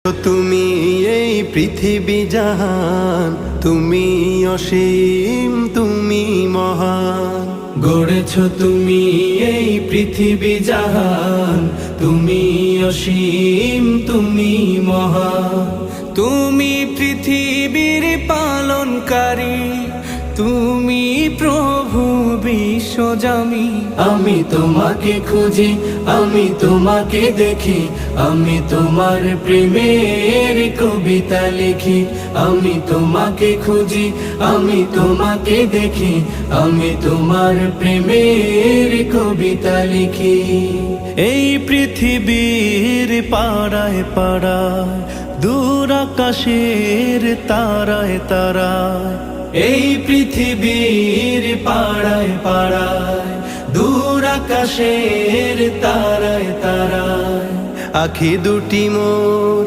তুমি এই পৃথিবী জাহান, তুমি অসীম, তুমি মহান। গড়েছ তুমি এই পৃথিবী জাহান, তুমি অসীম, তুমি মহান। তুমি পৃথিবীর পালনকারী, তুমি প্রভু বিশ্বজামি। আমি তোমাকে খুঁজি, আমি তোমাকে দেখি, আমি তোমার প্রেমের কবিতা লিখি। আমি তোমাকে খুঁজি, আমি তোমাকে দেখি, আমি তোমার প্রেমের কবিতা লিখি। এই পৃথিবীর পাড়ায় পাড়ায়, দূর আকাশের তারায় তারায়, এই পৃথিবীর পাড়ায় পাড়ায়, দূর আকাশের তারায় তারায়, আখি দুটি মোর